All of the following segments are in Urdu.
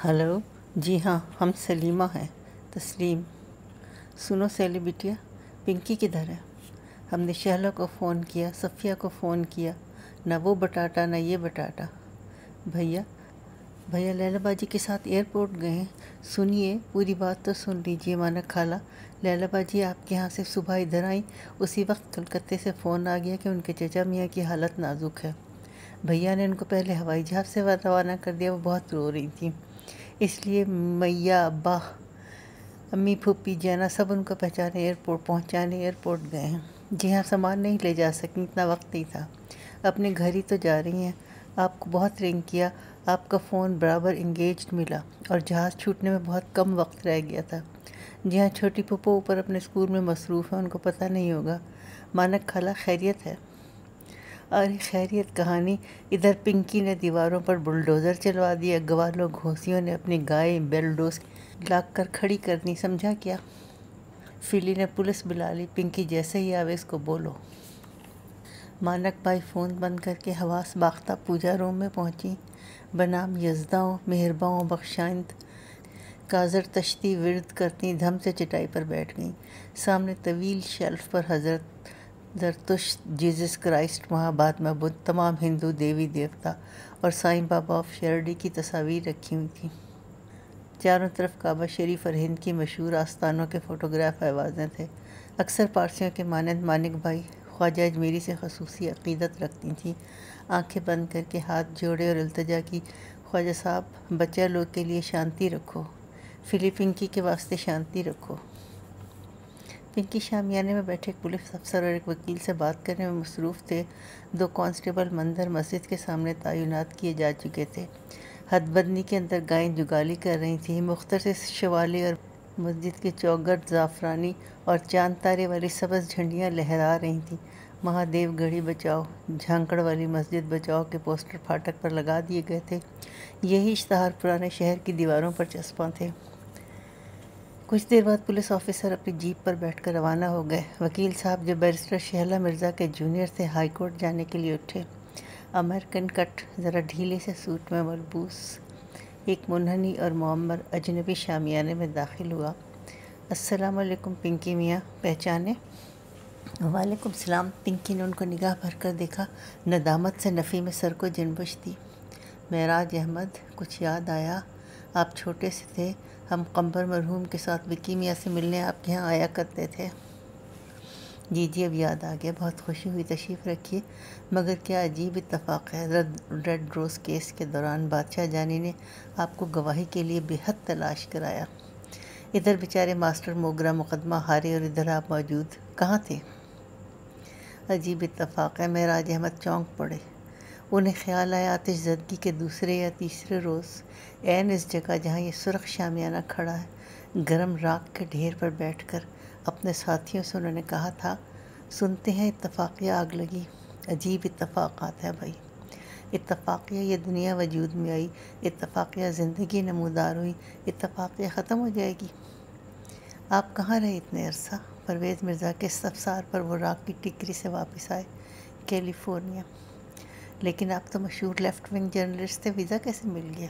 ہلو، جی ہاں، ہم سلیمہ ہیں۔ تسلیم، سنو سیلی بٹیا، پنکی کدھر ہے؟ ہم نے شہلہ کو فون کیا، صفیہ کو فون کیا، نہ وہ بٹاٹا نہ یہ بٹاٹا۔ بھیا لیلہ باجی کے ساتھ ایئرپورٹ گئے ہیں۔ سنیے، پوری بات تو سن لیجیے مانا خالہ۔ لیلہ باجی آپ کے ہاں سے صبح ادھر آئیں، اسی وقت کلکتے سے فون آ گیا کہ ان کے چچا میاں کی حالت نازک ہے۔ بھیا نے ان کو پہلے ہوائی جہاز سے روانہ کر دیا، وہ بہت رو رہی تھیں، اس لیے میاں، ابا، امی، پھوپھی، جانا سب ان کو پہنچانے ایئرپورٹ گئے ہیں۔ جی ہاں، سامان نہیں لے جا سکیں، اتنا وقت نہیں تھا۔ اپنے گھر ہی تو جا رہی ہیں۔ آپ کو بہت رنگ کیا، آپ کا فون برابر انگیجڈ ملا، اور جہاز چھوٹنے میں بہت کم وقت رہ گیا تھا۔ جی ہاں، چھوٹی پھوپھو اوپر اپنے اسکول میں مصروف ہیں، ان کو پتہ نہیں ہوگا۔ مانک خالہ خیریت ہے؟ ارے خیریت کہانی، ادھر پنکی نے دیواروں پر بلڈوزر چلوا دیا، گوالوں گھوسیوں نے اپنی گائے بیلڈوز لا کر کھڑی کرنی، سمجھا کیا؟ فلی نے پولیس بلا لی، پنکی جیسے ہی آوے اس کو بولو۔ مانک بائی فون بند کر کے حواس باختہ پوجا روم میں پہنچی۔ بنام یزداں مہرباں بخشائند کاظر تشتی ورد کرتی دھم سے چٹائی پر بیٹھ گئیں۔ سامنے طویل شیلف پر حضرت زرتشت، جیزس کرائسٹ، مہابھاتما بدھ، تمام ہندو دیوی دیوتا اور سائیں بابا آف شرڈی کی تصاویر رکھی ہوئی تھیں۔ چاروں طرف کعبہ شریف اور ہند کی مشہور آستانوں کے فوٹوگراف آوازیں تھے۔ اکثر پارسیوں کے مانند مانک بھائی خواجہ اجمیری سے خصوصی عقیدت رکھتی تھیں۔ آنکھیں بند کر کے ہاتھ جوڑے اور التجا کی، خواجہ صاحب بچہ لوگ کے لیے شانتی رکھو، فلی پنکی کے واسطے شانتی رکھو۔ پنکی شامیانے میں بیٹھے ایک پولیس افسر اور ایک وکیل سے بات کرنے میں مصروف تھے۔ 2 کانسٹیبل مندر مسجد کے سامنے تعینات کیے جا چکے تھے۔ حد بندی کے اندر گائیں جگالی کر رہی تھیں، مختصر شوالے اور مسجد کے چوگرد زعفرانی اور چاند تارے والی سبز جھنڈیاں لہرا رہی تھیں۔ مہادیو گڑھی بچاؤ، جھانکڑ والی مسجد بچاؤ کے پوسٹر پھاٹک پر لگا دیے گئے تھے۔ یہی اشتہار پرانے شہر کی دیواروں پر چسپاں تھے۔ کچھ دیر بعد پولیس آفیسر اپنی جیپ پر بیٹھ کر روانہ ہو گئے۔ وکیل صاحب جو بیرسٹر شہلہ مرزا کے جونیئر تھے، ہائی کورٹ جانے کے لیے اٹھے۔ امریکن کٹ، ذرا ڈھیلے سے سوٹ میں ملبوس ایک منحنی اور معمر اجنبی شامیانے میں داخل ہوا۔ السلام علیکم پنکی میاں، پہچانے؟ وعلیکم السلام۔ پنکی نے ان کو نگاہ بھر کر دیکھا، ندامت سے نفی میں سر کو جنبش دی۔ معراج احمد، کچھ یاد آیا؟ آپ چھوٹے سے تھے، ہم قمبر مرحوم کے ساتھ وکی میاں سے ملنے آپ کے ہاں آیا کرتے تھے۔ جی اب یاد آ گیا، بہت خوشی ہوئی، تشریف رکھیے۔ مگر کیا عجیب اتفاق ہے، ریڈ روز کیس کے دوران بادشاہ جانی نے آپ کو گواہی کے لیے بے حد تلاش کرایا۔ ادھر بیچارے ماسٹر موگرا مقدمہ ہارے اور ادھر آپ موجود، کہاں تھے؟ عجیب اتفاق ہے، معراج احمد چونک پڑے۔ انہیں خیال آیا آتش زدگی کے دوسرے یا تیسرے روز عین اس جگہ جہاں یہ سرخ شامیانہ کھڑا ہے، گرم راکھ کے ڈھیر پر بیٹھ کر اپنے ساتھیوں سے انہوں نے کہا تھا، سنتے ہیں اتفاقیہ آگ لگی۔ عجیب اتفاقات ہیں بھائی، اتفاقیہ یہ دنیا وجود میں آئی، اتفاقیہ زندگی نمودار ہوئی، اتفاقیہ ختم ہو جائے گی۔ آپ کہاں رہے اتنے عرصہ؟ پرویز مرزا کے استفسار پر وہ راکھ کی ٹکری سے واپس آئے۔ کیلیفورنیا۔ لیکن آپ تو مشہور لیفٹ ونگ جرنلسٹ تھے، ویزا کیسے مل گیا؟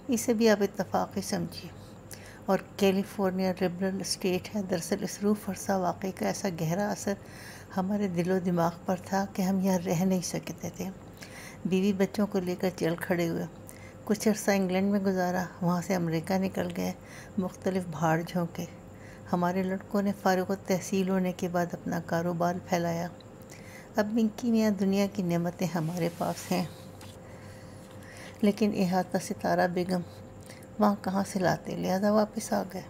اسے بھی آپ اتفاق ہی سمجھیے۔ اور کیلیفورنیا لبرل اسٹیٹ ہے، دراصل اس روح فرسا واقعے کا ایسا گہرا اثر ہمارے دل و دماغ پر تھا کہ ہم یہاں رہ نہیں سکتے تھے۔ بیوی بچوں کو لے کر چل کھڑے ہوئے، کچھ عرصہ انگلینڈ میں گزارا، وہاں سے امریکہ نکل گئے، مختلف بھاڑ جھونکے۔ ہمارے لڑکوں نے فارغ التحصیل ہونے کے بعد اپنا کاروبار پھیلایا۔ اب پنکی میاں دنیا کی نعمتیں ہمارے پاس ہیں، لیکن احاطہ ستارہ بیگم وہاں کہاں سے لاتے، لہذا واپس آ گئے۔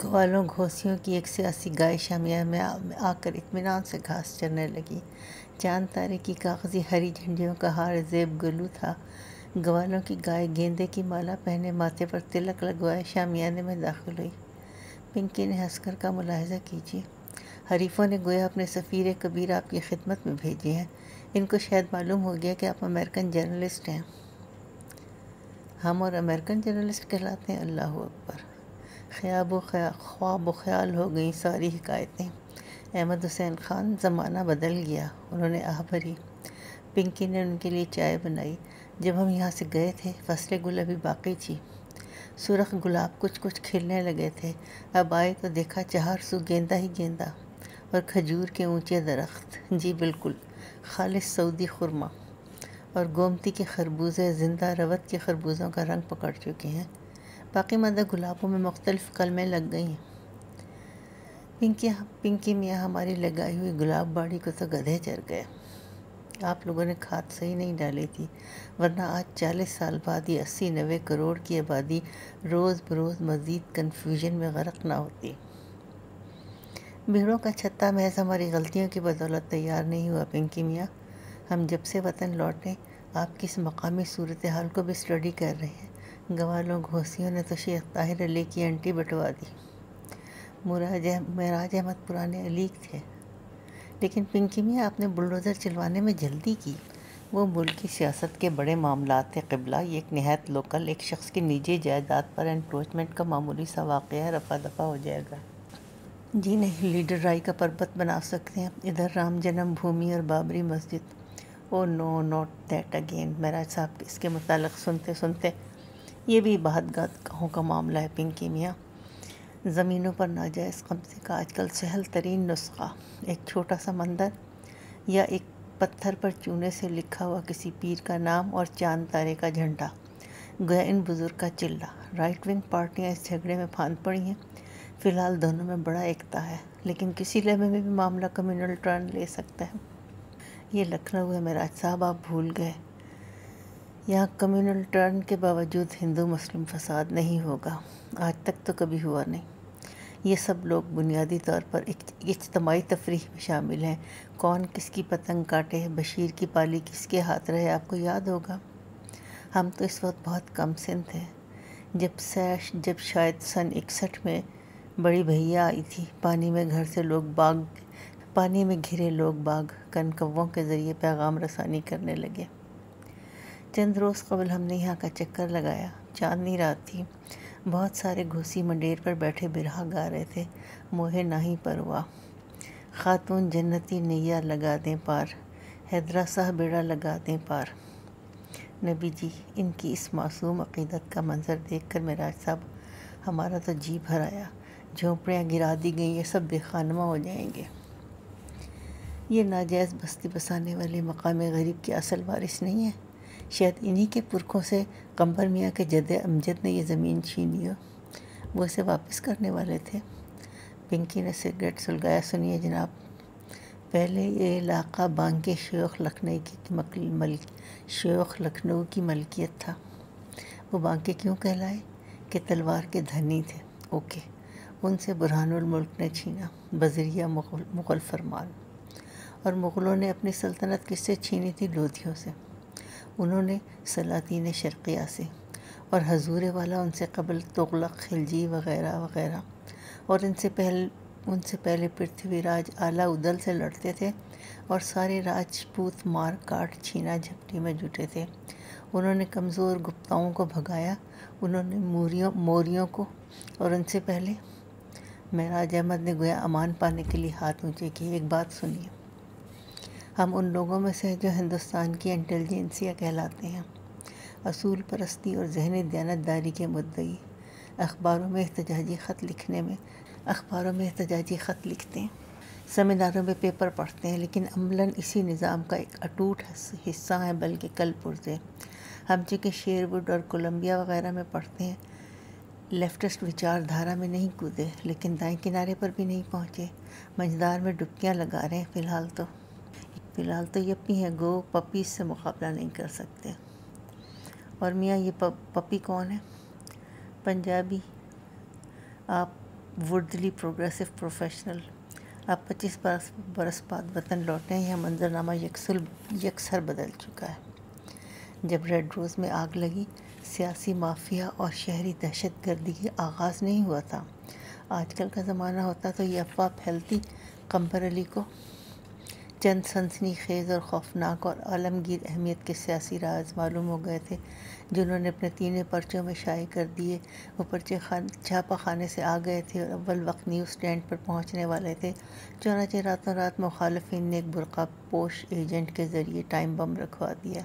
گوالوں گھوسیوں کی ایک سیاسی گائے شامیانے میں آ کر اطمینان سے گھاس چرنے لگی۔ چاند تارے کی کاغذی ہری جھنڈیوں کا ہار زیب گلو تھا۔ گوالوں کی گائے گیندے کی مالا پہنے، ماتھے پر تلک لگوائے شامیانے میں داخل ہوئی۔ پنکی نے ہنس کر کا ملاحظہ کیجیے، حریفوں نے گویا اپنے سفیر کبیر آپ کی خدمت میں بھیجے ہیں۔ ان کو شاید معلوم ہو گیا کہ آپ امریکن جرنلسٹ ہیں۔ ہم اور امریکن جرنلسٹ کہلاتے ہیں؟ اللہ اکبر! خواب و خیال ہو گئیں ساری حکایتیں۔ احمد حسین خان، زمانہ بدل گیا، انہوں نے آہ بھری۔ پنکی نے ان کے لیے چائے بنائی۔ جب ہم یہاں سے گئے تھے فصل گل ابھی باقی تھی، سرخ گلاب کچھ کچھ کھلنے لگے تھے۔ اب آئے تو دیکھا چہار سو گیندا ہی گیندا اور کھجور کے اونچے درخت، جی بالکل خالص سعودی خرما، اور گومتی کے خربوزے زندہ روت کے خربوزوں کا رنگ پکڑ چکے ہیں۔ باقی مدہ گلابوں میں مختلف قلمیں لگ گئی ہیں۔ پنکی میاں ہماری لگائی ہوئی گلاب باڑی کو تو گدھے چر گئے۔ آپ لوگوں نے کھاد صحیح نہیں ڈالی تھی، ورنہ آج 40 سال بعد یہ 80-90 کروڑ کی آبادی روز بروز مزید کنفیوژن میں غرق نہ ہوتی۔ بھیڑوں کا چھتہ محض ہماری غلطیوں کی بدولت تیار نہیں ہوا پنکی میاں۔ ہم جب سے وطن لوٹے آپ کی اس مقامی صورتحال کو بھی اسٹڈی کر رہے ہیں۔ گوالوں گھوسیوں نے تو شیخ طاہر علی کی انٹی بٹوا دی، معراج احمد پرانے علیگ تھے۔ لیکن پنکی میاں آپ نے بلڈوزر چلوانے میں جلدی کی، وہ ملک کی سیاست کے بڑے معاملات قبلہ، یہ ایک نہایت لوکل ایک شخص کی نجی جائیداد پر انکروچمنٹ کا معمولی سا واقعہ ہے، رفع دفع ہو جائے گا۔ جی نہیں، لیڈر رائی کا پربت بنا سکتے ہیں، ادھر رام جنم بھومی اور بابری مسجد۔ او نو ناٹ دیٹ اگین۔ معراج صاحب اس کے متعلق سنتے سنتے یہ بھی بہت گاہوں کا معاملہ ہے پنکی میاں۔ زمینوں پر ناجائز قبضے کا آج کل سہل ترین نسخہ ایک چھوٹا سا مندر یا ایک پتھر پر چونے سے لکھا ہوا کسی پیر کا نام اور چاند تارے کا جھنڈا، گویا ان بزرگ کا چلہ۔ رائٹ ونگ پارٹیاں اس جھگڑے میں پھاند پڑی ہیں۔ فی الحال دونوں میں بڑا ایکتا ہے، لیکن کسی لمحے میں بھی معاملہ کمیونل ٹرن لے سکتا ہے۔ یہ لکھنؤ ہے معراج صاحب، آپ بھول گئے۔ یہاں کمیونل ٹرن کے باوجود ہندو مسلم فساد نہیں ہوگا، آج تک تو کبھی ہوا نہیں۔ یہ سب لوگ بنیادی طور پر اجتماعی تفریح میں شامل ہیں۔ کون کس کی پتنگ کاٹے، بشیر کی پالی کس کے ہاتھ رہے، آپ کو یاد ہوگا۔ ہم تو اس وقت بہت کم سن تھے جب شاید سن 61 میں بڑی بھیا آئی تھی۔ پانی میں گھرے لوگ باغ کنکووں کے ذریعے پیغام رسانی کرنے لگے۔ چند روز قبل ہم نے یہاں کا چکر لگایا، چاندنی رات تھی، بہت سارے گھوسی منڈیر پر بیٹھے برہا گا رہے تھے، موہے ناہی پروا، خاتون جنتی نیا لگا دیں پار، حیدرا سا بیڑا لگا دیں پار۔ نبی جی، ان کی اس معصوم عقیدت کا منظر دیکھ کر معراج صاحب ہمارا تو جی بھر آیا۔ جھونپڑیاں گرا دی گئیں، یہ سب بے خانمہ ہو جائیں گے۔ یہ ناجائز بستی بسانے والے مقامی غریب کے اصل وارث نہیں ہیں؟ شاید انہی کے پرکھوں سے قمبر میاں کے جد امجد نے یہ زمین چھینی ہو، وہ اسے واپس کرنے والے تھے۔ پنکی نے سگریٹ سلگایا۔ سنیے جناب، پہلے یہ علاقہ بانکے شیوخ لکھنؤ کی ملکیت تھا۔ وہ بانکے کیوں کہلائے؟ کہ تلوار کے دھنی تھے۔ اوکے، ان سے برہان الملک نے چھینا بذریعہ مغل فرمان۔ اور مغلوں نے اپنی سلطنت کس سے چھینی تھی؟ لودھیوں سے۔ انہوں نے سلاطین شرقیہ سے، اور حضور والا ان سے قبل تغلق، خلجی وغیرہ وغیرہ، اور ان سے پہلے پرتھوی راج اعلیٰ ادل سے لڑتے تھے، اور سارے راجپوت مار کاٹ چھینا جھپٹی میں جٹے تھے۔ انہوں نے کمزور گپتاؤں کو بھگایا، انہوں نے موریوں کو، اور ان سے پہلے معراج احمد نے گویا امان پانے کے لیے ہاتھ اونچے کیے۔ ایک بات سنیے، ہم ان لوگوں میں سے جو ہندوستان کی انٹیلیجنسیا کہلاتے ہیں، اصول پرستی اور ذہنی دیانتداری کے مدعی، اخباروں میں احتجاجی خط لکھتے ہیں، سیمیناروں میں پیپر پڑھتے ہیں، لیکن عملاً اسی نظام کا ایک اٹوٹ حصہ ہیں، بلکہ کل پرزے۔ ہم چونکہ شیروڈ اور کولمبیا وغیرہ میں پڑھتے ہیں، لیفٹسٹ وچار دھارا میں نہیں کودے، لیکن دائیں کنارے پر بھی نہیں پہنچے، مجدار میں ڈبکیاں لگا رہے ہیں۔ فی الحال تو یپی ہیں، گو پپیز سے مقابلہ نہیں کر سکتے۔ اور میاں یہ پپی کون ہے؟ پنجابی۔ آپ وڈلی پروگریسو پروفیشنل، آپ 25 برس بعد وطن لوٹے ہیں، یہ منظرنامہ یکسر بدل چکا ہے۔ جب ریڈ روز میں آگ لگی، سیاسی مافیا اور شہری دہشت گردی کی آغاز نہیں ہوا تھا۔ آج کل کا زمانہ ہوتا تو یہ افواہ پھیلتی قمبر علی کو چند سنسنی خیز اور خوفناک اور عالمگیر اہمیت کے سیاسی راز معلوم ہو گئے تھے جنہوں نے اپنے تینے پرچوں میں شائع کر دیے۔ وہ پرچے چھاپہ خانے سے آ گئے تھے اور اول وقت نیوز اسٹینڈ پر پہنچنے والے تھے۔ چنانچہ راتوں رات مخالفین نے ایک برقع پوش ایجنٹ کے ذریعے ٹائم بم رکھوا دیا۔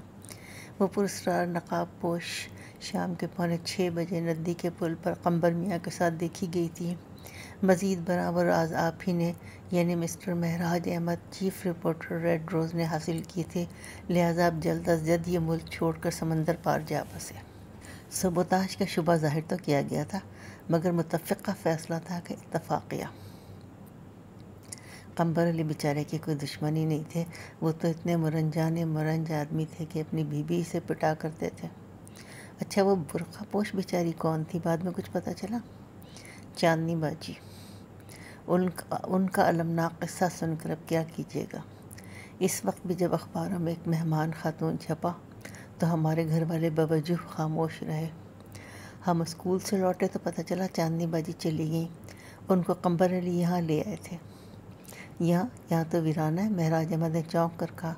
وہ پراسرار نقاب پوش شام کے 5:45 بجے ندی کے پل پر قمبر میاں کے ساتھ دیکھی گئی تھی۔ مزید برآں راز آپ ہی نے یعنی mister Mehraj Ahmad chief reporter red rose نے حاصل کیے تھے، لہٰذا اب جلد از جلد یہ ملک چھوڑ کر سمندر پار جا بسے۔ سبوتاژ کا شبہ ظاہر تو کیا گیا تھا مگر متفقہ فیصلہ تھا کہ اتفاقیہ۔ قمبر علی بیچارے کی کوئی دشمنی نہیں تھے، وہ تو اتنے مرنج آدمی تھے کہ اپنی بیوی سے پٹا کرتے تھے۔ اچھا وہ برقع پوش بیچاری کون تھی؟ بعد میں کچھ پتہ چلا؟ چاندنی باجی۔ ان کا المناک قصہ سن کر اب کیا کیجیے گا۔ اس وقت بھی جب اخباروں میں ایک مہمان خاتون چھپا تو ہمارے گھر والے باوجہ خاموش رہے۔ ہم اسکول سے لوٹے تو پتہ چلا چاندنی باجی چلی گئیں۔ ان کو قمبر علی یہاں لے آئے تھے۔ یہاں تو ویرانہ ہے، مہراج احمد نے چونک کر کہا۔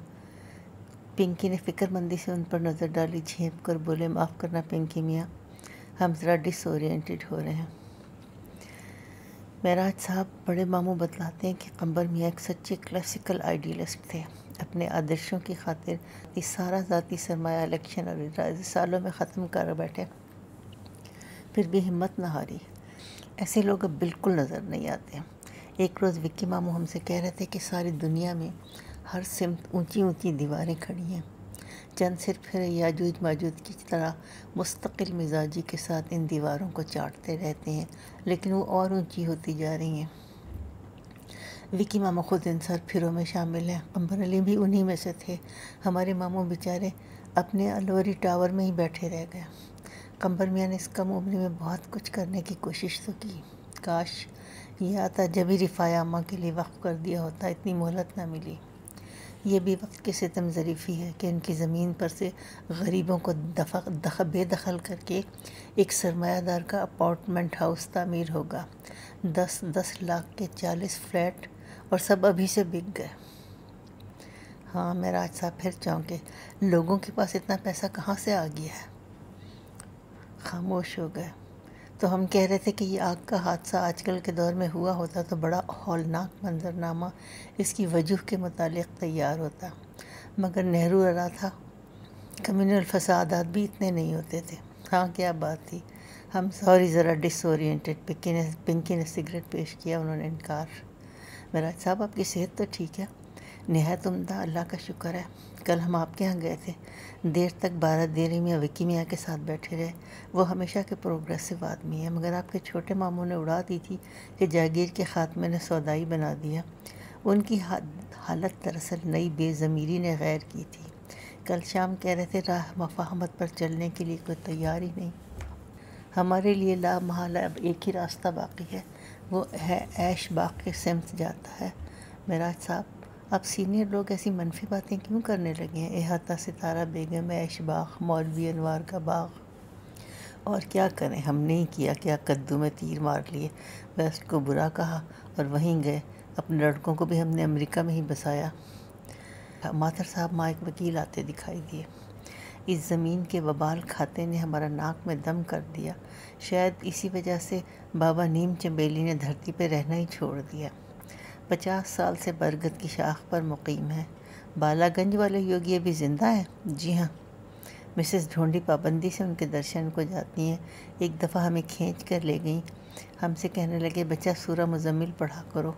پنکی نے فکر مندی سے ان پر نظر ڈالی، جھینپ کر بولے، معاف کرنا پنکی میاں، ہم ذرا ڈس اورینٹڈ ہو رہے ہیں۔ مہراج صاحب بڑے ماموں بتلاتے ہیں کہ قمبر میاں ایک سچے کلاسیکل آئیڈیلسٹ تھے۔ اپنے آدرشوں کی خاطر یہ سارا ذاتی سرمایہ الیکشن اور سالوں میں ختم کر بیٹھے، پھر بھی ہمت نہ ہاری۔ ایسے لوگ اب بالکل نظر نہیں آتے۔ ایک روز وکی ماموں ہم سے کہہ رہے تھے کہ ساری دنیا میں ہر سمت اونچی اونچی دیواریں کھڑی ہیں، چند صرف یاجوج ماجوج کی طرح مستقل مزاجی کے ساتھ ان دیواروں کو چاٹتے رہتے ہیں، لیکن وہ اور اونچی ہوتی جا رہی ہیں۔ وکی ماموں خود ان سر پھروں میں شامل ہیں، قمبر علی بھی انہی میں سے تھے۔ ہمارے ماموں بیچارے اپنے الوری ٹاور میں ہی بیٹھے رہ گئے۔ قمبر میاں نے اس کم عمری میں بہت کچھ کرنے کی کوشش تو کی، کاش یہ آتا جب ہی رفاع عامہ کے لیے وقف کر دیا ہوتا، اتنی مہلت نہ ملی۔ یہ بھی وقت کی ستم ظریفی ہے کہ ان کی زمین پر سے غریبوں کو بے دخل کر کے ایک سرمایہ دار کا اپارٹمنٹ ہاؤس تعمیر ہوگا، 10 لاکھ کے 40 فلیٹ، اور سب ابھی سے بک گئے۔ ہاں مہراج صاحب پھر چونکے، لوگوں کے پاس اتنا پیسہ کہاں سے آ گیا ہے؟ خاموش ہو گئے۔ تو ہم کہہ رہے تھے کہ یہ آگ کا حادثہ آج کل کے دور میں ہوا ہوتا تو بڑا ہولناک منظرنامہ اس کی وجوہ کے متعلق تیار ہوتا، مگر نہرو رہا تھا، کمیونل فسادات بھی اتنے نہیں ہوتے تھے۔ ہاں کیا بات تھی، ہم سوری ذرا ڈس اورینٹڈ۔ پنکی نے سگریٹ پیش کیا، انہوں نے انکار۔ مہراج صاحب آپ کی صحت تو ٹھیک ہے؟ نہایت عمدہ، اللہ کا شکر ہے۔ کل ہم آپ کے یہاں گئے تھے، دیر تک بارات دیری میں وکی میاں کے ساتھ بیٹھے رہے۔ وہ ہمیشہ کے پروگریسو آدمی ہیں، مگر آپ کے چھوٹے ماموں نے اڑا دی تھی کہ جاگیر کے خاتمے نے سودائی بنا دیا۔ ان کی حالت دراصل نئی بے ضمیری نے غیر کی تھی۔ کل شام کہہ رہے تھے راہ مفاہمت پر چلنے کے لیے کوئی تیار ہی نہیں۔ ہمارے لیے لا محالہ اب ایک ہی راستہ باقی ہے، وہ ہے ایش باغ کے سمت جاتا ہے۔ مہراج صاحب اب سینئر لوگ ایسی منفی باتیں کیوں کرنے لگے ہیں؟ احاطہ ستارہ بیگم، ایش باغ، مولوی انوار کا باغ۔ اور کیا کریں، ہم نے ہی کیا کیا، کدو میں تیر مار لیے، ویسٹ کو برا کہا اور وہیں گئے۔ اپنے لڑکوں کو بھی ہم نے امریکہ میں ہی بسایا۔ ماتر صاحب ماں ایک وکیل آتے دکھائی دیے۔ اس زمین کے وبال کھاتے نے ہمارا ناک میں دم کر دیا، شاید اسی وجہ سے بابا نیم چنبیلی نے دھرتی پہ رہنا ہی چھوڑ دیا۔ 50 سال سے برگد کی شاخ پر مقیم ہے۔ بالا گنج والے یوگی ابھی زندہ ہیں؟ جی ہاں۔ مسز ڈھونڈی پابندی سے ان کے درشن کو جاتی ہیں۔ ایک دفعہ ہمیں کھینچ کر لے گئیں، ہم سے کہنے لگے بچہ سورہ مزمل پڑھا کرو۔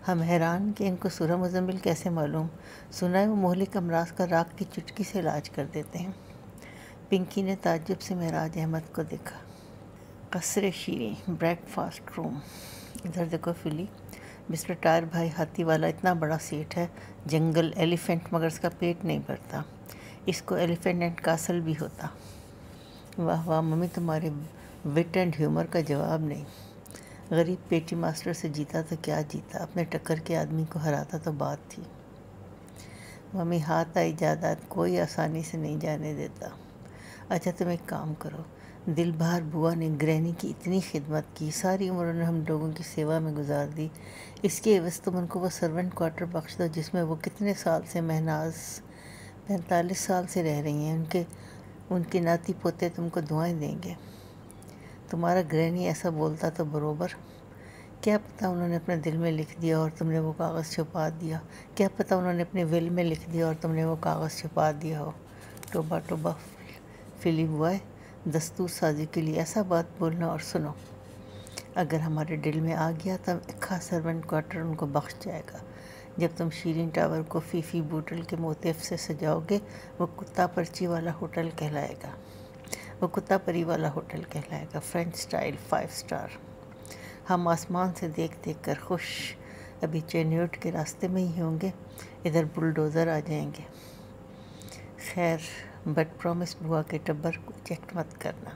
ہم حیران کہ ان کو سورہ مزمل کیسے معلوم، سنا ہے وہ مہلک امراض کا راکھ کی چٹکی سے علاج کر دیتے ہیں۔ پنکی نے تعجب سے مہراج احمد کو دیکھا۔ قصر شیریں، بریک فاسٹ روم۔ ادھر دیکھو فلی، مسٹر ٹائر بھائی ہاتھی والا اتنا بڑا سیٹ ہے، جنگل ایلیفینٹ، مگر اس کا پیٹ نہیں بھرتا، اس کو ایلیفینٹ اینڈ کاسل بھی ہوتا۔ واہ واہ ممی، تمہارے وٹ اینڈ ہیومر کا جواب نہیں۔ غریب پیٹی ماسٹر سے جیتا تو کیا جیتا، اپنے ٹکر کے آدمی کو ہراتا تو بات تھی۔ ممی ہاتھ آئی جائیداد کوئی آسانی سے نہیں جانے دیتا۔ اچھا تم ایک کام کرو، دل بہار بوا نے گرینی کی اتنی خدمت کی، ساری عمر انہوں نے ہم لوگوں کی سیوا میں گزار دی، اس کے عوض تم ان کو وہ سرونٹ کوارٹر بخش دو جس میں وہ کتنے سال سے مہناز 45 سال سے رہ رہی ہیں۔ ان کے ناتی پوتے تم کو دعائیں دیں گے۔ تمہارا گرینی ایسا بولتا تو بروبر، کیا پتہ انہوں نے اپنے دل میں لکھ دیا اور تم نے وہ کاغذ چھپا دیا، کیا پتہ انہوں نے اپنے ول میں لکھ دیا اور تم نے وہ کاغذ چھپا دیا ہو۔ توبہ توبہ فلی بوائے، دستور سازی کے لیے ایسا بات بولنا۔ اور سنو، اگر ہمارے دل میں آ گیا تو اکھا سرونٹ کوارٹر ان کو بخش جائے گا۔ جب تم شیرین ٹاور کو فیفی بوٹل کے موتیف سے سجاؤ گے، وہ کتا پرچی والا ہوٹل کہلائے گا، وہ کتا پری والا ہوٹل کہلائے گا، فرینچ سٹائل 5 اسٹار۔ ہم آسمان سے دیکھ دیکھ کر خوش، ابھی چینیوٹ کے راستے میں ہی ہوں گے، ادھر بلڈوزر آ جائیں گے۔ خیر، بٹ پرومس بوا کے ٹبر کو چیک مت کرنا۔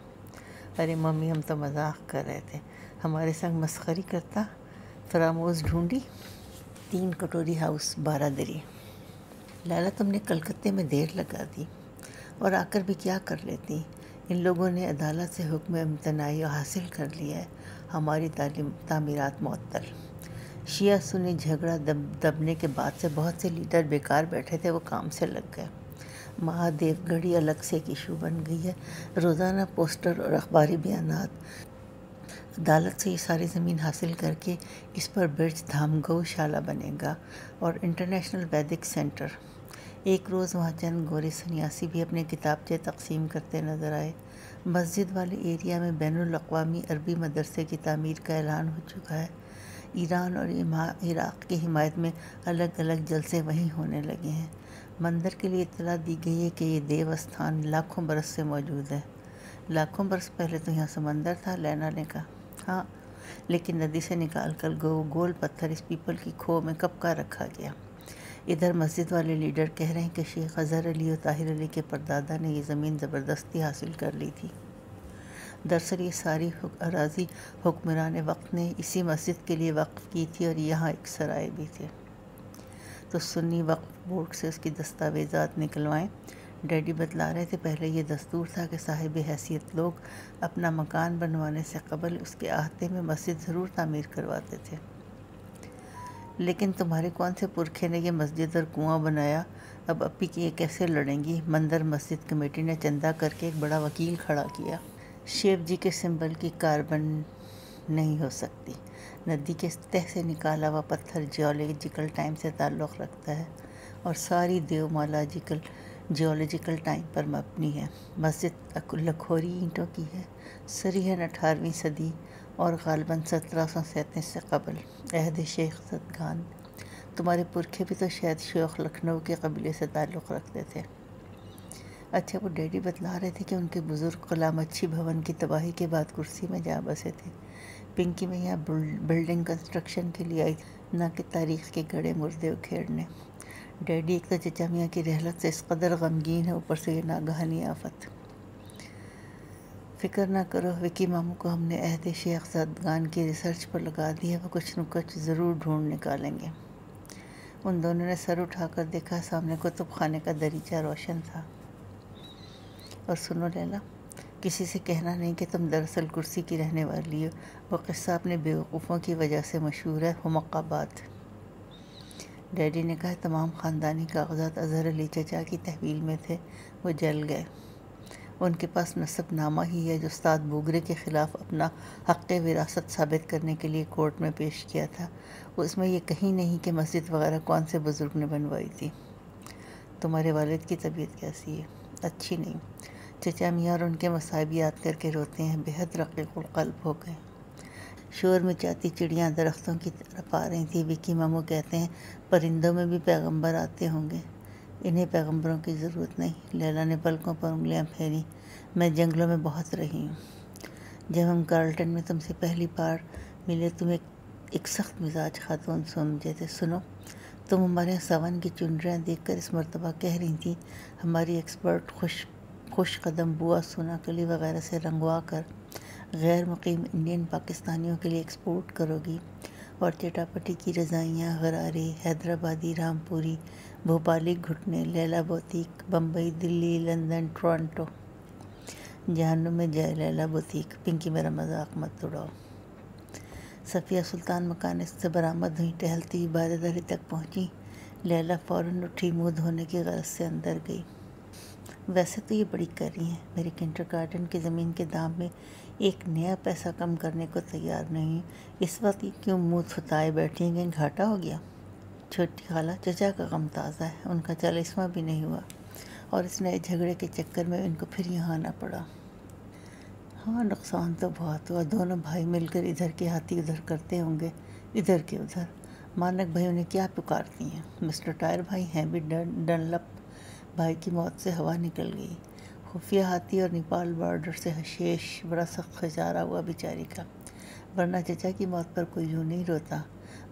ارے ممی، ہم تو مذاق کر رہے تھے، ہمارے سنگ مسخری کرتا۔ فراموز ڈھونڈی 3 کٹوری ہاؤس 12 دری۔ لالا، تم نے کلکتے میں دیر لگا دی اور آ کر بھی کیا کر لیتی؟ ان لوگوں نے عدالت سے حکم امتناعی حاصل کر لیا ہے، ہماری تعمیرات معطل۔ شیعہ سنی جھگڑا دبنے کے بعد سے بہت سے لیڈر بیکار بیٹھے تھے، وہ کام سے لگ گئے۔ مہادیو گڑھی الگ سے ایک ایشو بن گئی ہے، روزانہ پوسٹر اور اخباری بیانات۔ عدالت سے یہ ساری زمین حاصل کر کے اس پر برج دھام گو شالہ بنے گا اور انٹرنیشنل ویدک سینٹر۔ ایک روز وہاں چند گورے سنیاسی بھی اپنے کتابچے تقسیم کرتے نظر آئے۔ مسجد والے ایریا میں بین الاقوامی عربی مدرسے کی تعمیر کا اعلان ہو چکا ہے۔ ایران اور عراق کی حمایت میں الگ الگ جلسے وہیں ہونے لگے ہیں۔ مندر کے لیے اطلاع دی گئی ہے کہ یہ دیو استھان لاکھوں برس سے موجود ہے۔ لاکھوں برس پہلے تو یہاں سمندر تھا، لینا نے کہا۔ ہاں، لیکن ندی سے نکال کر گول پتھر اس پیپل کی کھو میں کب کا رکھا گیا۔ ادھر مسجد والے لیڈر کہہ رہے ہیں کہ شیخ اظہر علی اور طاہر علی کے پردادا نے یہ زمین زبردستی حاصل کر لی تھی۔ دراصل یہ ساری اراضی حکمران وقت نے اسی مسجد کے لیے وقف کی تھی اور یہاں ایک سرائے بھی تھے، تو سنی وقف بورڈ سے اس کی دستاویزات نکلوائیں۔ ڈیڈی بتلا رہے تھے پہلے یہ دستور تھا کہ صاحب حیثیت لوگ اپنا مکان بنوانے سے قبل اس کے احاطے میں مسجد ضرور تعمیر کرواتے تھے، لیکن تمہارے کون سے پرکھے نے یہ مسجد اور کنواں بنایا؟ اب اپی کی یہ کیسے لڑیں گی؟ مندر مسجد کمیٹی نے چندہ کر کے ایک بڑا وکیل کھڑا کیا۔ شیو جی کے سمبل کی کاربن نہیں ہو سکتی۔ ندی کے تہہ سے نکالا ہوا پتھر جیولوجیکل ٹائم سے تعلق رکھتا ہے اور ساری جیولوجیکل ٹائم پر مبنی ہے۔ مسجد لکھوری اینٹوں کی ہے، سریحاً 18ویں صدی اور غالباً 1737 سے قبل عہد شیخ زدگان۔ تمہارے پرکھے بھی تو شاید شیخ لکھنؤ کے قبیلے سے تعلق رکھتے تھے۔ اچھا، وہ ڈیڈی بتلا رہے تھے کہ ان کے بزرگ قلامچھی بھون کی تباہی کے بعد کرسی میں جا بسے تھے۔ پنکی میں یہاں بلڈنگ کنسٹرکشن کے لیے آئی، نہ کہ تاریخ کے گڑے مردے اکھیڑنے۔ ڈیڈی ایک تو چچا میاں کی رحلت سے اس قدر غمگین ہے، اوپر سے یہ ناگہانی آفت۔ فکر نہ کرو، وکی ماموں کو ہم نے عہد شیخ زدگان کی ریسرچ پر لگا دی ہے، وہ کچھ نہ کچھ ضرور ڈھونڈ نکالیں گے۔ ان دونوں نے سر اٹھا کر دیکھا، سامنے کتب خانے کا دریچہ روشن تھا۔ اور سنو لیلا، کسی سے کہنا نہیں کہ تم دراصل کرسی کی رہنے والی ہو، وہ قصہ اپنے بیوقوفوں کی وجہ سے مشہور ہے، حمق آباد۔ ڈیڈی نے کہا تمام خاندانی کاغذات اظہر علی چچا کی تحویل میں تھے، وہ جل گئے۔ ان کے پاس نسب نامہ ہی ہے جو استاد بوگرے کے خلاف اپنا حق وراثت ثابت کرنے کے لیے کورٹ میں پیش کیا تھا۔ اس میں یہ کہیں نہیں کہ مسجد وغیرہ کون سے بزرگ نے بنوائی تھی۔ تمہارے والد کی طبیعت کیسی ہے؟ اچھی نہیں، چچا میاں اور ان کے مصائب یاد کر کے روتے ہیں، بہت رقیق القلب ہو گئے۔ شور مچاتی چڑیاں درختوں کی طرف آ رہی تھیں۔ وکی ماموں کہتے ہیں پرندوں میں بھی پیغمبر آتے ہوں گے۔ انہیں پیغمبروں کی ضرورت نہیں۔ لیلا نے پلکوں پر انگلیاں پھیری۔ میں جنگلوں میں بہت رہی ہوں۔ جب ہم کارلٹن میں تم سے پہلی بار ملے تم ایک سخت مزاج خاتون سمجھے تھے۔ سنو، تم ہمارے یہاں ساون کی چنریاں دیکھ کر اس مرتبہ کہہ رہی تھیں ہماری ایکسپرٹ خوش قدم بوا سونا کلی وغیرہ سے رنگوا کر غیر مقیم انڈین پاکستانیوں کے لیے ایکسپورٹ کرو گی، اور چٹاپٹی کی رضائیاں، غرارے، حیدرآبادی رامپوری، بھوپالی گھٹنے، لیلا بوتیک، بمبئی، دلی، لندن، ٹورنٹو۔ جہنم میں جائے لیلا بوتیک، پنکی میرا مذاق مت اڑاؤ۔ صفیہ سلطان مکان سے برآمد ہوئی، ٹہلتی عبادت تک پہنچی۔ لیلا فوراً اٹھی، منہ دھونے کی غرض سے اندر گئی۔ ویسے تو یہ بڑی کری ہیں، میری کنڈر گارڈن کی زمین کے دام میں ایک نیا پیسہ کم کرنے کو تیار نہیں، اس وقت یہ کیوں منہ تھتائے بیٹھی ہیں، کہیں گھاٹا ہو گیا؟ چھوٹی خالہ چچا کا غم تازہ ہے، ان کا 40واں بھی نہیں ہوا اور اس نئے جھگڑے کے چکر میں ان کو پھر یہاں آنا پڑا۔ ہاں نقصان تو بہت ہوا، دونوں بھائی مل کر ادھر کے ہاتھی ادھر کرتے ہوں گے، ادھر کے ادھر۔ مانک بھائی انہیں کیا پکارتی ہیں؟ مسٹر ٹائر بھائی ہیں بھی ڈنلپ بھائی کی موت سے ہوا نکل گئی۔ خفیہ ہاتھی اور نیپال بارڈر سے حشیش بڑا سخت خسارہ ہوا بیچاری کا، ورنہ چچا کی موت پر کوئی یوں نہیں روتا۔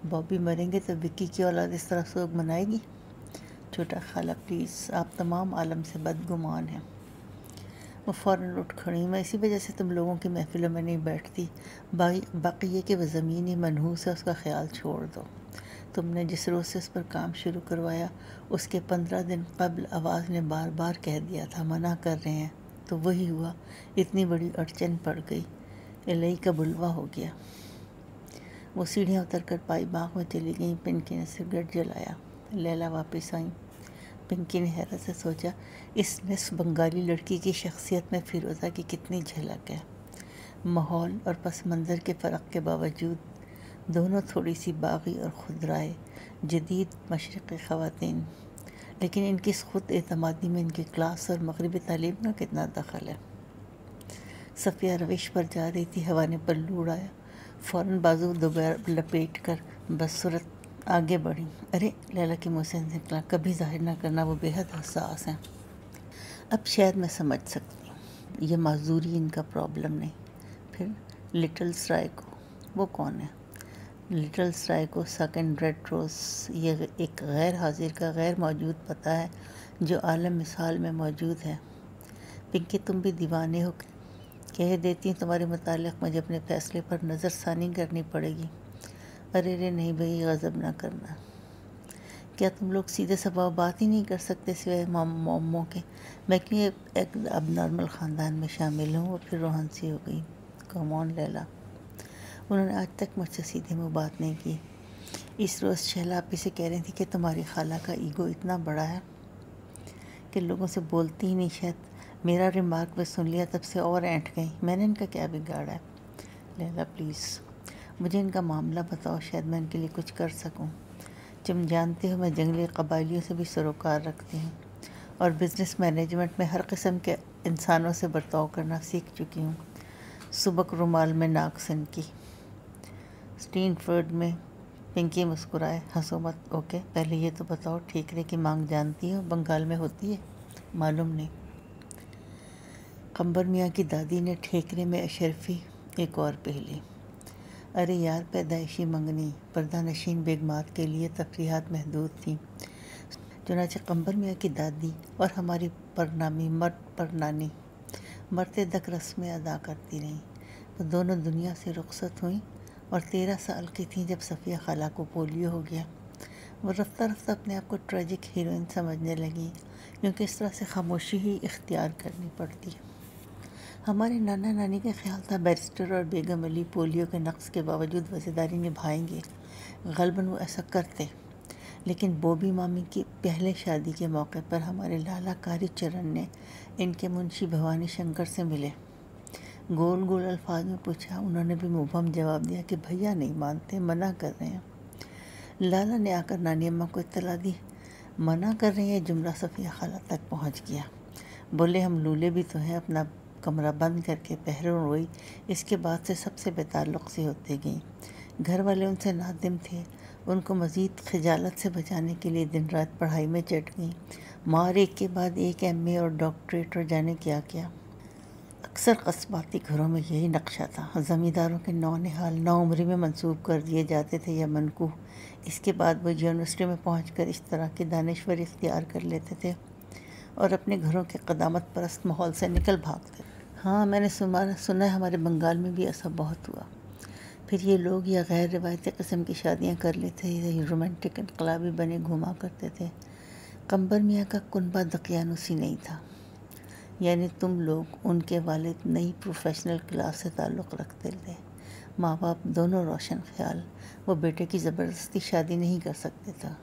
بابی مریں گے تو وکی کی اولاد اس طرح سوگ منائے گی؟ چھوٹا خالہ پلیز، آپ تمام عالم سے بدگمان ہیں۔ وہ فوراً اٹھ کھڑی، میں اسی وجہ سے تم لوگوں کی محفلوں میں نہیں بیٹھتی، باقی یہ کہ وہ زمین ہی منحوس ہے، اس کا خیال چھوڑ دو۔ تم نے جس روز سے اس پر کام شروع کروایا اس کے 15 دن قبل آواز نے بار بار کہہ دیا تھا منع کر رہے ہیں، تو وہی ہوا، اتنی بڑی اڑچن پڑ گئی، الہی کا بلوا ہو گیا۔ وہ سیڑھیاں اتر کر پائی باغ میں چلی گئیں۔ پنکی نے سگریٹ جلایا، لیلا واپس آئیں۔ پنکی نے حیرت سے سوچا، اس نصف بنگالی لڑکی کی شخصیت میں فیروزہ کی کتنی جھلک ہے۔ ماحول اور پس منظر کے فرق کے باوجود دونوں تھوڑی سی باغی اور خودرائے، جدید مشرقی خواتین، لیکن ان کی اس خود اعتمادی میں ان کی کلاس اور مغربی تعلیم کا کتنا دخل ہے۔ صفیہ روش پر جا رہی تھی، ہوا نے پلو اڑایا، فوراً بازو دوبارہ لپیٹ کر بصورت آگے بڑھی۔ ارے لیلا کے منہ سے نکلا، کبھی ظاہر نہ کرنا، وہ بے حد حساس ہیں۔ اب شاید میں سمجھ سکتی ہوں، یہ معذوری ان کا پرابلم نہیں۔ پھر لٹل سرائے کو، وہ کون ہے؟ لٹل سرائے کو سیکنڈ ریڈ روز، یہ ایک غیر حاضر کا غیر موجود پتہ ہے جو عالم مثال میں موجود ہے۔ پنکی تم بھی دیوانے ہو، کہہ دیتی ہیں تمہارے متعلق مجھے اپنے فیصلے پر نظر ثانی کرنی پڑے گی۔ ارے نہیں بھئی، غضب نہ کرنا۔ کیا تم لوگ سیدھے سباؤ بات ہی نہیں کر سکتے سوائے موموں کے؟ میں کیوں ایک اب نارمل خاندان میں شامل ہوں؟ وہ پھر روحن سی ہو گئی۔ کم آن لیلا، انہوں نے آج تک مجھ سے سیدھے منہ بات نہیں کی۔ اس روز شہلا آپی سے کہہ رہی تھی کہ تمہاری خالہ کا ایگو اتنا بڑا ہے کہ لوگوں سے بولتی ہی نہیں۔ شاید میرا ریمارک بھی سن لیا، تب سے اور اینٹ گئی۔ میں نے ان کا کیا بگاڑا ہے؟ لیلا پلیز مجھے ان کا معاملہ بتاؤ، شاید میں ان کے لیے کچھ کر سکوں۔ تم جانتے ہو میں جنگلی قبائلیوں سے بھی سروکار رکھتی ہوں اور بزنس مینجمنٹ میں ہر قسم کے انسانوں سے برتاؤ کرنا سیکھ چکی ہوں۔ سبک رومال میں ناک سنکی۔ اسٹین فورڈ میں پنکی مسکرائے، ہنسو مت، اوکے پہلے یہ تو بتاؤ ٹھیکرے کی مانگ جانتی ہو؟ بنگال میں ہوتی ہے؟ معلوم نہیں۔ قمبر میاں کی دادی نے ٹھیکرے میں اشرفی ایک اور پی لی۔ ارے یار، پیدائشی منگنی، پردہ نشین بیگمات کے لیے تفریحات محدود تھیں، چنانچہ قمبر میاں کی دادی اور ہماری پرنامی پرنانی مرتے تک رسمیں ادا کرتی رہیں۔ وہ دونوں دنیا سے رخصت ہوئیں اور 13 سال کی تھیں جب صفیہ خالہ کو پولیو ہو گیا۔ وہ رفتہ رفتہ اپنے آپ کو ٹریجک ہیروئن سمجھنے لگی، کیونکہ اس طرح سے خاموشی ہی اختیار کرنی پڑتی ہے۔ ہمارے نانا نانی کا خیال تھا بیرسٹر اور بیگم علی پولیو کے نقص کے باوجود وفاداری نبھائیں گے، غالباً وہ ایسا کرتے، لیکن بوبی مامی کی پہلے شادی کے موقع پر ہمارے لالا کاری چرن نے ان کے منشی بھوانی شنکر سے ملے، گول گول الفاظ میں پوچھا، انہوں نے بھی مبہم جواب دیا کہ بھیا نہیں مانتے، منع کر رہے ہیں۔ لالا نے آ کر نانی اماں کو اطلاع دی، منع کر رہے ہیں، جملہ صفیہ خالہ تک پہنچ گیا۔ بولے ہم لولے بھی تو ہیں، اپنا کمرہ بند کر کے پہروں روئی۔ اس کے بعد سے سب سے بے تعلق سی ہوتے گئیں۔ گھر والے ان سے نادم تھے، ان کو مزید خجالت سے بچانے کے لیے دن رات پڑھائی میں چٹ گئیں، مار ایک کے بعد ایک ایم اے اور ڈاکٹریٹ اور جانے کیا کیا۔ اکثر قصباتی گھروں میں یہی نقشہ تھا، زمینداروں کے نونہال نوعمری میں منسوب کر دیے جاتے تھے یا منکوح، اس کے بعد وہ یونیورسٹی میں پہنچ کر اس طرح کی دانشوری اختیار کر لیتے تھے اور اپنے گھروں کے قدامت پرست ماحول سے نکل بھاگتے۔ ہاں میں نے سنا ہے ہمارے بنگال میں بھی ایسا بہت ہوا۔ پھر یہ لوگ یا غیر روایتی قسم کی شادیاں کر لیتے یا رومانٹک انقلابی بنے گھوما کرتے تھے۔ قمبر میاں کا کنبہ دقیانوسی نہیں تھا، یعنی تم لوگ ان کے والد نئی پروفیشنل کلاس سے تعلق رکھتے تھے۔ ماں باپ دونوں روشن خیال، وہ بیٹے کی زبردستی شادی نہیں کر سکتے تھا،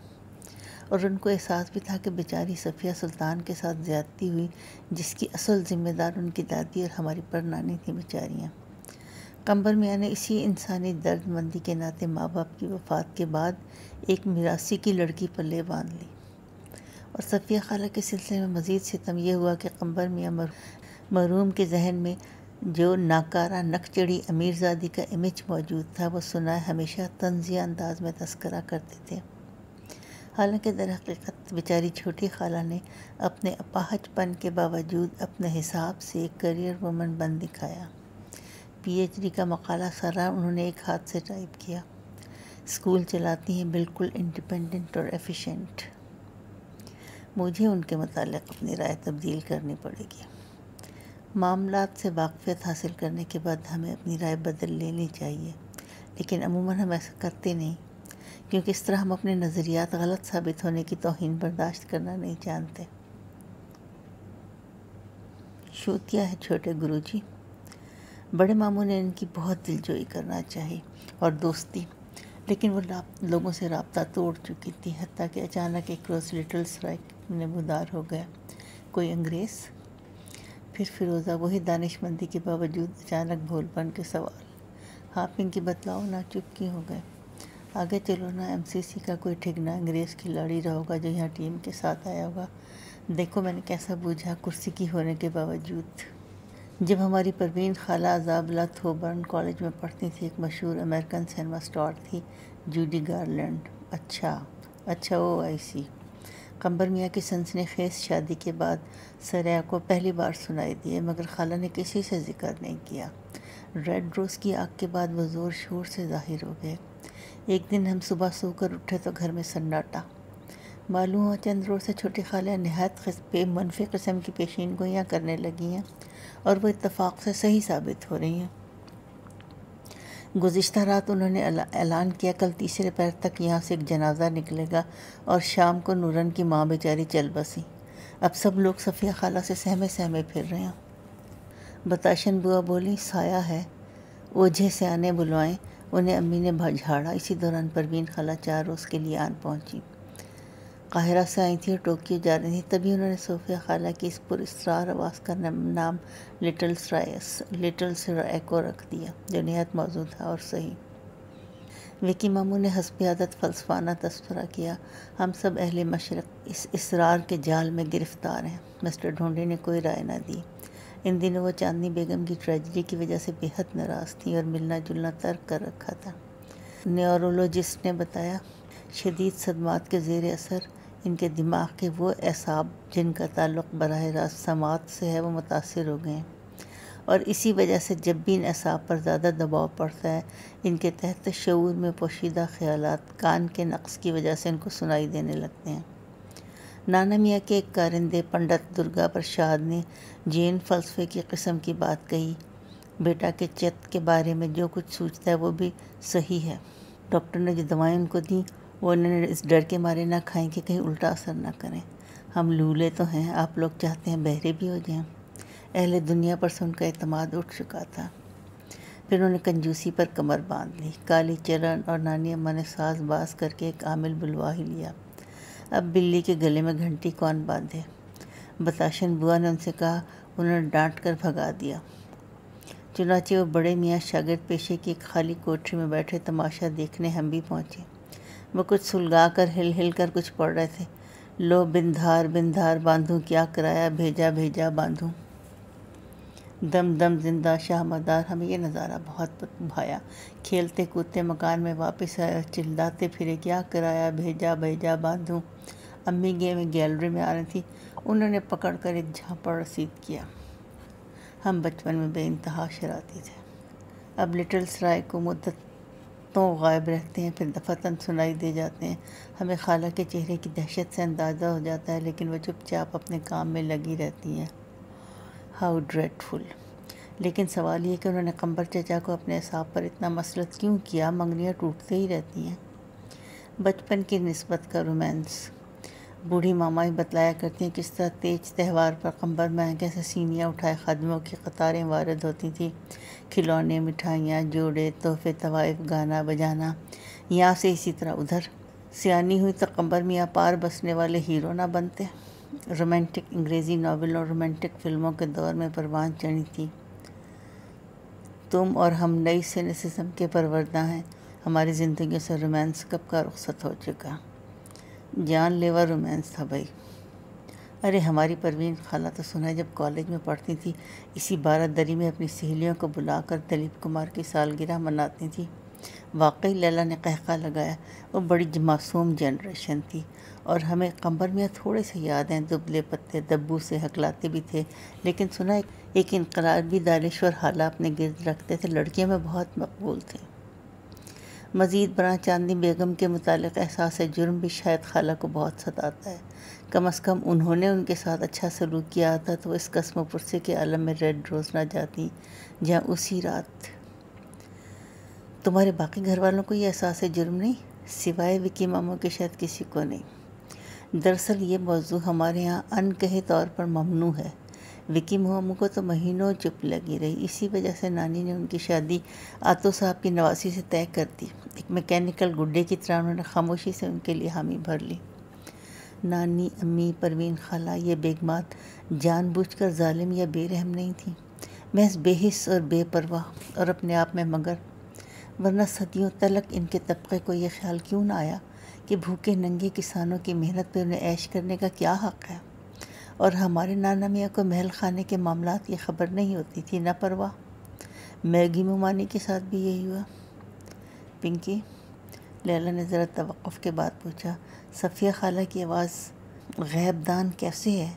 اور ان کو احساس بھی تھا کہ بیچاری صفیہ سلطان کے ساتھ زیادتی ہوئی، جس کی اصل ذمہ دار ان کی دادی اور ہماری پرنانی تھیں بیچاریاں۔ قمبر میاں نے اسی انسانی درد مندی کے ناطے ماں باپ کی وفات کے بعد ایک میراثی کی لڑکی پلے باندھ لی، اور صفیہ خالہ کے سلسلے میں مزید ستم یہ ہوا کہ قمبر میاں مرحوم کے ذہن میں جو ناکارہ نکچڑی امیر زادی کا امیج موجود تھا، وہ سنا ہمیشہ طنزیہ انداز میں تذکرہ کرتے تھے۔ حالانکہ در حقیقت بیچاری چھوٹی خالہ نے اپنے اپاہج پن کے باوجود اپنے حساب سے ایک کیریئر وومن بن دکھایا۔ پی ایچ ڈی کا مقالہ سارا انہوں نے ایک ہاتھ سے ٹائپ کیا۔ اسکول چلاتی ہیں، بالکل انڈیپینڈنٹ اور ایفیشینٹ۔ مجھے ان کے متعلق اپنی رائے تبدیل کرنی پڑے گی۔ معاملات سے واقفیت حاصل کرنے کے بعد ہمیں اپنی رائے بدل لینی چاہیے، لیکن عموماً ہم ایسا کرتے نہیں، کیونکہ اس طرح ہم اپنے نظریات غلط ثابت ہونے کی توہین برداشت کرنا نہیں جانتے۔ شوتیا ہے چھوٹے گرو جی۔ بڑے ماموں نے ان کی بہت دلجوئی کرنا چاہی اور دوستی، لیکن وہ لوگوں سے رابطہ توڑ چکی تھی، حتیٰ کہ اچانک ایک روز لٹل سرائے نمودار ہو گیا۔ کوئی انگریز؟ پھر فیروزہ وہی دانش مندی کے باوجود اچانک بھول پن کے سوال۔ ہاں پنکی بتلاؤ نا، چپ کیوں ہو گئے؟ آگے چلو نا، ایم سی سی کا کوئی ٹھکنا انگریز کھلاڑی رہا ہوگا جو یہاں ٹیم کے ساتھ آیا ہوگا۔ دیکھو میں نے کیسا بوجھا، کرسی کی ہونے کے باوجود۔ جب ہماری پروین خالہ عذابلہ تھوبرن کالج میں پڑھتی تھی، ایک مشہور امریکن سینما اسٹار تھی، جوڈی گارلینڈ۔ اچھا او آئی سی۔ قمبر میاں کی سنسنی خیز شادی کے بعد سریا کو پہلی بار سنائی دیے، مگر خالہ نے کسی سے ذکر نہیں کیا۔ ریڈ روز کی آگ کے بعد وہ زور شور سے ظاہر ہو گئے۔ ایک دن ہم صبح سو کر اٹھے تو گھر میں سناٹا۔ معلوم ہوا چند روز سے چھوٹی خالہ نہایت منفی قسم کی پیشین گوئیاں کرنے لگی ہیں، اور وہ اتفاق سے صحیح ثابت ہو رہی ہیں۔ گزشتہ رات انہوں نے اعلان کیا کل تیسرے پہر تک یہاں سے ایک جنازہ نکلے گا، اور شام کو نورن کی ماں بیچاری چل بسی۔ اب سب لوگ صفیہ خالہ سے سہمے پھر رہے ہیں۔ بتاشن بوا بولی، سایہ ہے، اوجھے سے آنے بلوائیں۔ انہیں امی نے جھاڑا۔ اسی دوران پروین خالہ 4 روز کے لیے آن پہنچی۔ قاہرہ سے آئی تھی اور ٹوکیو جا رہی تھی، تبھی انہوں نے صفیہ خالہ کی اس پر اسرار آواز کا نام لٹل سرائے کو رکھ دیا، جو نہایت موزوں تھا اور صحیح۔ وکی ماموں نے حسب عادت فلسفانہ تذکرہ کیا، ہم سب اہل مشرق اس اسرار کے جال میں گرفتار ہیں۔ مسٹر ڈھونڈی نے کوئی رائے نہ دی۔ ان دنوں وہ چاندنی بیگم کی ٹریجڈی کی وجہ سے بے حد ناراض تھیں اور ملنا جلنا ترک کر رکھا تھا۔ نیورولوجسٹ نے بتایا، شدید صدمات کے زیر اثر ان کے دماغ کے وہ اعصاب جن کا تعلق براہ راست سماعت سے ہے، وہ متاثر ہو گئے ہیں، اور اسی وجہ سے جب بھی ان اعصاب پر زیادہ دباؤ پڑتا ہے، ان کے تحت شعور میں پوشیدہ خیالات کان کے نقص کی وجہ سے ان کو سنائی دینے لگتے ہیں۔ نانا میاں کے ایک کارندے پنڈت درگا پرشاد نے جین فلسفے کی قسم کی بات کہی، بیٹا کے چت کے بارے میں جو کچھ سوچتا ہے وہ بھی صحیح ہے۔ ڈاکٹر نے جو دوائیں ان کو دیں وہ انہوں نے اس ڈر کے مارے نہ کھائیں کہ کہیں الٹا اثر نہ کریں۔ ہم لولے تو ہیں، آپ لوگ چاہتے ہیں بہرے بھی ہو جائیں۔ اہل دنیا پر سے ان کا اعتماد اٹھ چکا تھا۔ پھر انہوں نے کنجوسی پر کمر باندھ لی۔ کالی چرن اور نانی اماں نے ساز باز کر کے ایک عامل بلوا ہی لیا۔ اب بلی کے گلے میں گھنٹی کون باندھے؟ بتاشن بوا نے ان سے کہا، انہوں نے ڈانٹ کر بھگا دیا۔ چنانچہ وہ بڑے میاں شاگرد پیشے کی ایک خالی کوٹری میں بیٹھے تماشا دیکھنے ہم بھی پہنچے۔ وہ کچھ سلگا کر ہل کر کچھ پڑھ رہے تھے۔ لو بندھار باندھوں، کیا کرایہ بھیجا باندھوں، دم دم زندہ شاہ مدار۔ ہمیں یہ نظارہ بہت بھایا۔ کھیلتے کودتے مکان میں واپس آئے اور چلاتے پھرے، کیا کرایہ بھیجا باندھوں۔ امی گیلری میں آ رہی تھی، انہوں نے پکڑ کر ایک جھاپڑ رسید کیا۔ ہم بچپن میں بے انتہا شرارتی تھے۔ اب لٹل سرائے کو مدتوں غائب رہتے ہیں، پھر دفعتاً سنائی دے جاتے ہیں۔ ہمیں خالہ کے چہرے کی دہشت سے اندازہ ہو جاتا ہے، لیکن وہ چپ چاپ اپنے کام میں لگی رہتی ہیں۔ ہاؤ ڈریڈفل۔ لیکن سوال یہ کہ انہوں نے قمبر چچا کو اپنے اعصاب پر اتنا مسلط کیوں کیا؟ منگنیاں ٹوٹتے ہی رہتی ہیں۔ بچپن کی نسبت کا رومانس۔ بوڑھی ماما ہی بتلایا کرتی ہیں کس طرح تیج تہوار پر قمبر مہنگے سے سینیاں اٹھائے خادموں کی قطاریں وارد ہوتی تھیں، کھلونے، مٹھائیاں، جوڑے، تحفے، طوائف، گانا بجانا، یہاں سے اسی طرح ادھر۔ سیانی ہوئی تو قمبر میاں پار بسنے والے ہیرو نہ بنتے۔ رومانٹک انگریزی ناول اور رومانٹک فلموں کے دور میں پروان چڑھی تھی۔ تم اور ہم نئی سینیسزم کے پروردہ ہیں، ہماری زندگیوں سے رومانس کب کا رخصت ہو چکا۔ جان لیوا رومانس تھا بھائی۔ ارے ہماری پروین خالہ تو سنا ہے جب کالج میں پڑھتی تھی اسی بارہ دری میں اپنی سہیلیوں کو بلا کر دلیپ کمار کی سالگرہ مناتی تھی۔ واقعی لیلا نے قہقہ لگایا، وہ بڑی معصوم جنریشن تھی، اور ہمیں قمبر میاں تھوڑے سے یاد ہیں، دبلے پتے دبو سے ہکلاتے بھی تھے، لیکن سنا ایک انقلابی دانشور حالہ اپنے گرد رکھتے تھے، لڑکیوں میں بہت مقبول تھے۔ مزید برآں چاندنی بیگم کے متعلق احساس جرم بھی شاید خالہ کو بہت ستاتا ہے، کم از کم انہوں نے ان کے ساتھ اچھا سلوک کیا ہوتا تو وہ اس قسم و پرسے کے عالم میں ریڈ روز نہ جاتی جہاں اسی رات۔ تمہارے باقی گھر والوں کو یہ احساس جرم نہیں؟ سوائے وکی ماموں کے شاید کسی کو نہیں۔ دراصل یہ موضوع ہمارے ہاں ان کہے طور پر ممنوع ہے۔ وکی ماموں کو تو مہینوں چپ لگی رہی، اسی وجہ سے نانی نے ان کی شادی آتو صاحب کی نواسی سے طے کر دی۔ ایک میکینیکل گڈے کی طرح انہوں نے خاموشی سے ان کے لیے حامی بھر لی۔ نانی، امی، پروین خالہ، یہ بیگمات جان بوجھ کر ظالم یا بے رحم نہیں تھیں، محض بے حس اور بے پرواہ اور اپنے آپ میں مگر، ورنہ صدیوں تلک ان کے طبقے کو یہ خیال کیوں نہ آیا کہ بھوکے ننگے کسانوں کی محنت پہ انہیں عیش کرنے کا کیا حق ہے؟ اور ہمارے نانا میاں کو محل خانے کے معاملات کی خبر نہیں ہوتی تھی، نہ پرواہ۔ میگی مومانی کے ساتھ بھی یہی ہوا۔ پنکی، لیلا نے ذرا توقف کے بعد پوچھا، صفیہ خالہ کی آواز غیب دان کیسے ہے؟